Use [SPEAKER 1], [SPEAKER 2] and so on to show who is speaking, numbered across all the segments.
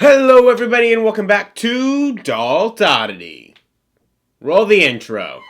[SPEAKER 1] Hello everybody and welcome back to Adult Oddity. Roll the intro.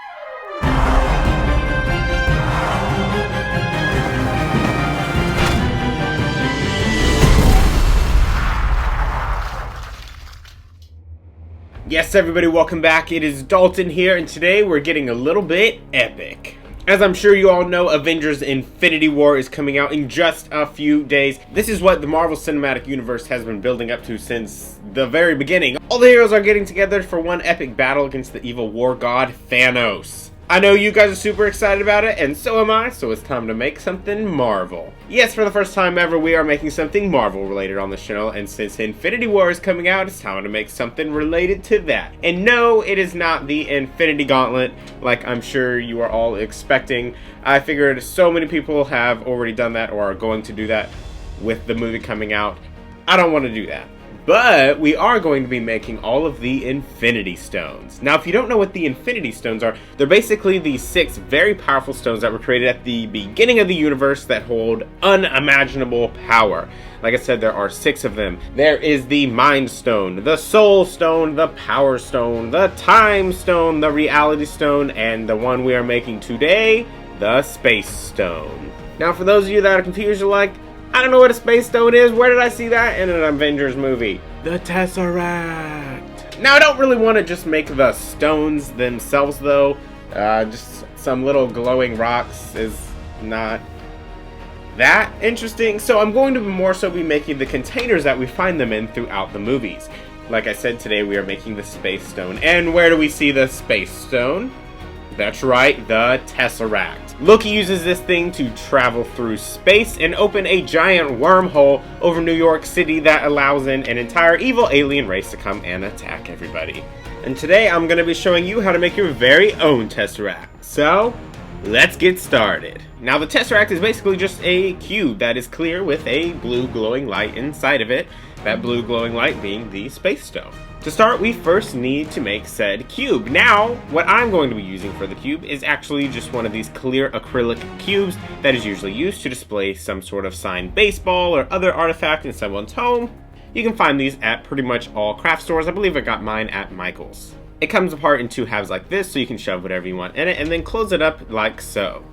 [SPEAKER 1] Yes everybody, welcome back. It is Dalton here and today we're getting a little bit epic. As I'm sure you all know, Avengers Infinity War is coming out in just a few days. This is what the Marvel Cinematic Universe has been building up to since the very beginning. All the heroes are getting together for one epic battle against the evil war god, Thanos. I know you guys are super excited about it, and so am I, so it's time to make something Marvel. Yes, for the first time ever, we are making something Marvel related on this channel, and since Infinity War is coming out, it's time to make something related to that. And no, it is not the Infinity Gauntlet, like I'm sure you are all expecting. I figured so many people have already done that or are going to do that with the movie coming out. I don't want to do that. But we are going to be making all of the Infinity Stones. Now, if you don't know what the Infinity Stones are, they're basically the 6 very powerful stones that were created at the beginning of the universe that hold unimaginable power. Like I said, there are 6 of them. There is the Mind Stone, the Soul Stone, the Power Stone, the Time Stone, the Reality Stone, and the one we are making today, the Space Stone. Now, for those of you that are confused, you're like, I don't know what a space stone is. Where did I see that in an Avengers movie? The Tesseract. Now, I don't really want to just make the stones themselves, though. Just some little glowing rocks is not that interesting. So I'm going to more so be making the containers that we find them in throughout the movies. Like I said, today we are making the space stone. And where do we see the space stone? That's right, the Tesseract. Loki uses this thing to travel through space and open a giant wormhole over New York City that allows in an entire evil alien race to come and attack everybody. And today I'm going to be showing you how to make your very own Tesseract. So, let's get started. Now the Tesseract is basically just a cube that is clear with a blue glowing light inside of it. That blue glowing light being the space stone. To start, we first need to make said cube. Now, what I'm going to be using for the cube is actually just one of these clear acrylic cubes that is usually used to display some sort of signed baseball or other artifact in someone's home. You can find these at pretty much all craft stores. I believe I got mine at Michael's. It comes apart in 2 halves like this, so you can shove whatever you want in it and then close it up like so.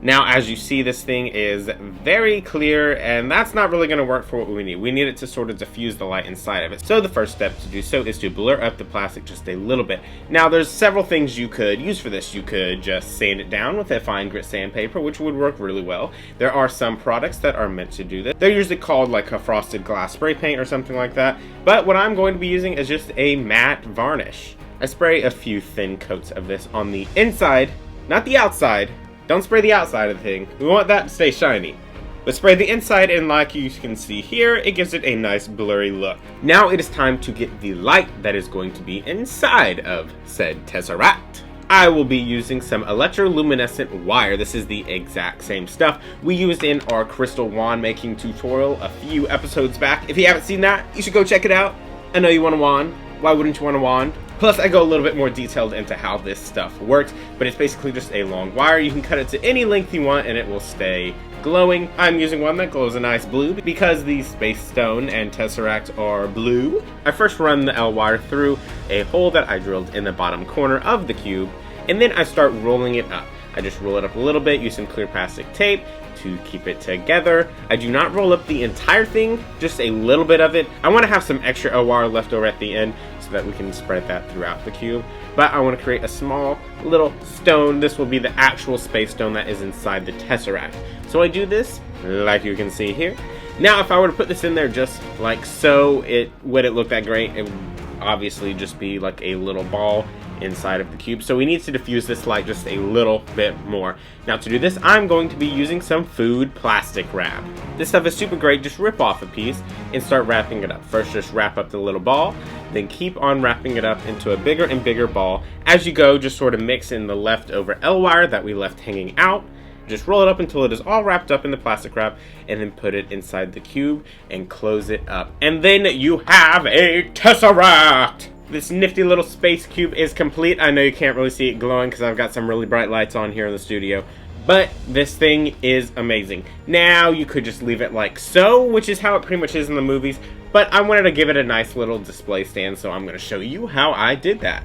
[SPEAKER 1] Now, as you see, this thing is very clear, and that's not really going to work for what we need. We need it to sort of diffuse the light inside of it. So the first step to do so is to blur up the plastic just a little bit. Now, there's several things you could use for this. You could just sand it down with a fine grit sandpaper, which would work really well. There are some products that are meant to do this. They're usually called like a frosted glass spray paint or something like that. But what I'm going to be using is just a matte varnish. I spray a few thin coats of this on the inside, not the outside. Don't spray the outside of the thing. We want that to stay shiny. But spray the inside, and like you can see here, it gives it a nice blurry look. Now it is time to get the light that is going to be inside of said Tesseract. I will be using some electroluminescent wire. This is the exact same stuff we used in our crystal wand making tutorial a few episodes back. If you haven't seen that, you should go check it out. I know you want a wand. Why wouldn't you want a wand? Plus, I go a little bit more detailed into how this stuff works, but it's basically just a long wire. You can cut it to any length you want and it will stay glowing. I'm using one that glows a nice blue because the Space Stone and Tesseract are blue. I first run the L wire through a hole that I drilled in the bottom corner of the cube, and then I start rolling it up. I just roll it up a little bit, use some clear plastic tape to keep it together. I do not roll up the entire thing, just a little bit of it. I want to have some extra L wire left over at the end so that we can spread that throughout the cube. But I want to create a small little stone. This will be the actual space stone that is inside the Tesseract. So I do this like you can see here. Now if I were to put this in there just like so, would it look that great? It would obviously just be like a little ball inside of the cube. So we need to diffuse this light just a little bit more. Now to do this, I'm going to be using some food plastic wrap. This stuff is super great. Just rip off a piece and start wrapping it up. First just wrap up the little ball, then keep on wrapping it up into a bigger and bigger ball. As you go, just sort of mix in the leftover L wire that we left hanging out. Just roll it up until it is all wrapped up in the plastic wrap, and then put it inside the cube and close it up. And then you have a Tesseract! This nifty little space cube is complete. I know you can't really see it glowing because I've got some really bright lights on here in the studio, But this thing is amazing. Now, you could just leave it like so, which is how it pretty much is in the movies, but I wanted to give it a nice little display stand, so I'm going to show you how I did that.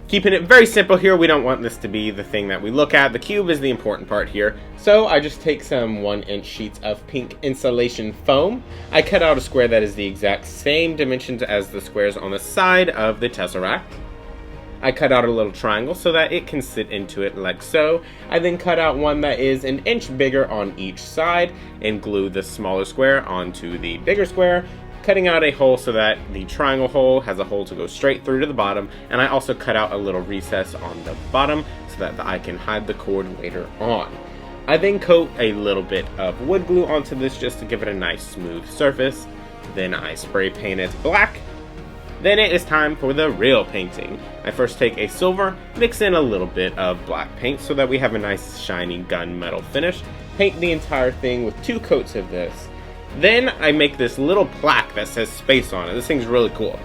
[SPEAKER 1] Keeping it very simple here, we don't want this to be the thing that we look at. The cube is the important part here. So I just take some 1-inch sheets of pink insulation foam. I cut out a square that is the exact same dimensions as the squares on the side of the Tesseract. I cut out a little triangle so that it can sit into it like so. I then cut out one that is 1 inch bigger on each side and glue the smaller square onto the bigger square, cutting out a hole so that the triangle hole has a hole to go straight through to the bottom. And I also cut out a little recess on the bottom so that I can hide the cord later on. I then coat a little bit of wood glue onto this just to give it a nice smooth surface. Then I spray paint it black. Then it is time for the real painting. I first take a silver, mix in a little bit of black paint so that we have a nice shiny gunmetal finish. Paint the entire thing with 2 coats of this. Then I make this little plaque that says space on it. This thing's really cool.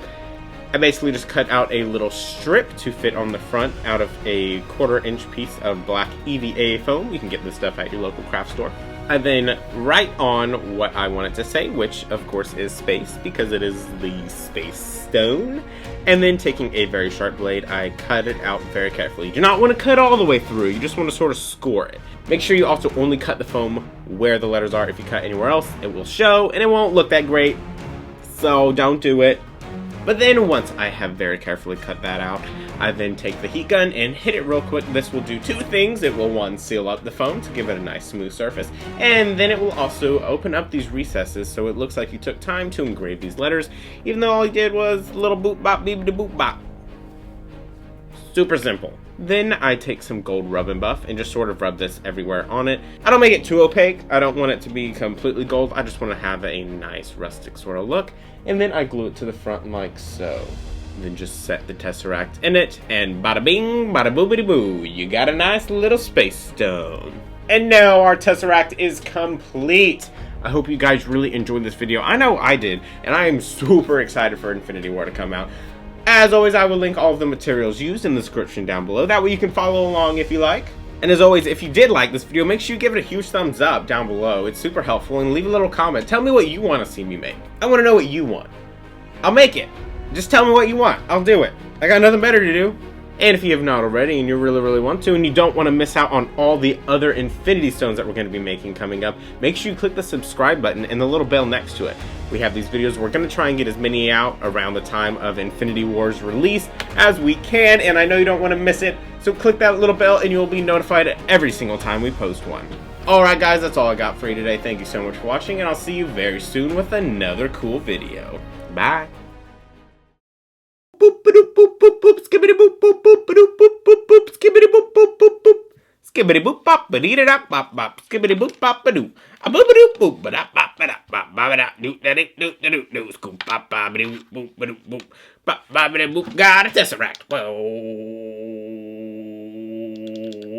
[SPEAKER 1] I basically just cut out a little strip to fit on the front out of a 1/4 inch piece of black EVA foam. You can get this stuff at your local craft store. I then write on what I want it to say, which of course is space because it is the space stone. And then taking a very sharp blade, I cut it out very carefully. You do not want to cut all the way through, you just want to sort of score it. Make sure you also only cut the foam where the letters are. If you cut anywhere else, it will show and it won't look that great. So don't do it. But then once I have very carefully cut that out, I then take the heat gun and hit it real quick. This will do 2 things. It will, 1, seal up the foam to give it a nice smooth surface. And then it will also open up these recesses so it looks like you took time to engrave these letters, even though all you did was little boop bop beep de boop bop. Super simple. Then I take some gold rub and buff and just sort of rub this everywhere on it. I don't make it too opaque. I don't want it to be completely gold. I just want to have a nice rustic sort of look. And then I glue it to the front like so. Then just set the Tesseract in it, and bada bing, bada boobity boo, you got a nice little space stone. And now our Tesseract is complete. I hope you guys really enjoyed this video. I know I did, and I am super excited for Infinity War to come out. As always, I will link all of the materials used in the description down below. That way you can follow along if you like. And as always, if you did like this video, make sure you give it a huge thumbs up down below. It's super helpful. And leave a little comment. Tell me what you want to see me make. I want to know what you want. I'll make it. Just tell me what you want. I'll do it. I got nothing better to do. And if you have not already and you really want to, and you don't want to miss out on all the other Infinity Stones that we're going to be making coming up, make sure you click the subscribe button and the little bell next to it. We have these videos. We're going to try and get as many out around the time of Infinity War's release as we can, and I know you don't want to miss it, so click that little bell and you'll be notified every single time we post one. Alright guys, that's all I got for you today. Thank you so much for watching, and I'll see you very soon with another cool video. Bye! Boop boop boop boop boop skibbity boop boop boop boop boop boop boop skibbity boop boop boop boop skibbity boop bop ba dee da bop bop skibbity boop bop ba doo a boop ba doo boop ba da bop ba da bop ba da doo da doo da doo scoop bop ba doo boop ba doo boop bop ba da boop got a Tesseract. Whoa.